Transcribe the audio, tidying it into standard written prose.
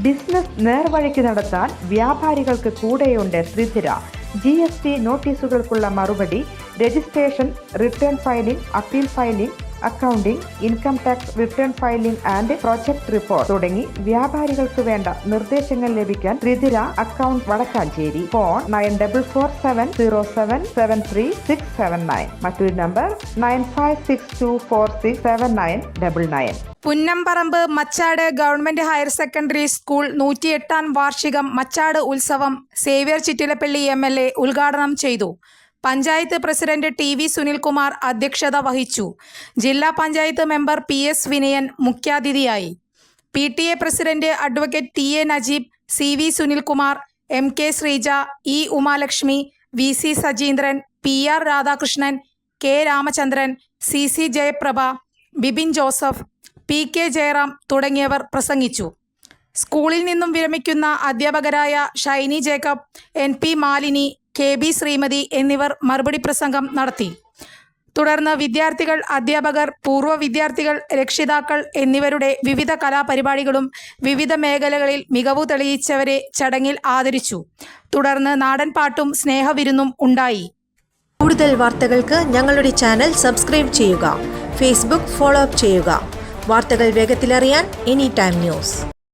Business നേർവഴിക്ക് നടത്താൻ വ്യാപാരികൾക്ക് കൂടെയുണ്ട് ശ്രീധര. GST നോട്ടീസുകൾക്കുള്ള മറുപടി, registration, return filing, appeal filing, accounting, income tax return filing and project report തുടങ്ങി വ്യാപാരികൾക്ക് വേണ്ട നിർദ്ദേശങ്ങൾ ലഭിക്കാൻ ശ്രീധര അക്കൗണ്ട് വടക്കാഞ്ചേരി. ഫോൺ 9447077369. മറ്റൊരു number 9562467999. Punnamparambu Machad government higher secondary school 108ാം വാർഷികം മച്ചാട് ഉത്സവം സേവ്യർ ചിറ്റിലപ്പള്ളി MLA ഉദ്ഘാടനം ചെയ്തു. പഞ്ചായത്ത് പ്രസിഡന്റ് TV സുനിൽകുമാർ അധ്യക്ഷത വഹിച്ചു. ജില്ലാ പഞ്ചായത്ത് മെമ്പർ PS വിനയൻ മുഖ്യാതിഥിയായി. PTA president advocate TA Najeeb, CV Sunilkumar, MK Sreeja, E Umalakshmi, VC Sajeendran, PR Radhakrishnan, K Ramachandran, CC Jayaprabha, Bibin Joseph, PK Jayaram തുടങ്ങിയവർ പ്രസംഗിച്ചു. സ്കൂളിൽ നിന്നും വിരമിക്കുന്ന അധ്യാപകരായ Shiny Jacob, NP Malini, KB Sreemathi എന്നിവർ മറുപടി പ്രസംഗം നടത്തി. തുടർന്ന് വിദ്യാർത്ഥികൾ, അധ്യാപകർ, പൂർവ്വ വിദ്യാർത്ഥികൾ, രക്ഷിതാക്കൾ എന്നിവരുടെ വിവിധ കലാപരിപാടികളും വിവിധ മേഖലകളിൽ മികവു തെളിയിച്ചവരെ ചടങ്ങിൽ ആദരിച്ചു. തുടർന്ന് നാടൻ പാട്ടും സ്നേഹവിരുന്നും ഉണ്ടായി. കൂടുതൽ വാർത്തകൾക്ക് ഞങ്ങളുടെ ചാനൽ സബ്സ്ക്രൈബ് ചെയ്യുക. ഫേസ്ബുക്ക് ഫോളോ അപ്പ് ചെയ്യുക. വാർത്തകൾ വേഗത്തിലറിയാൻ Anytime News.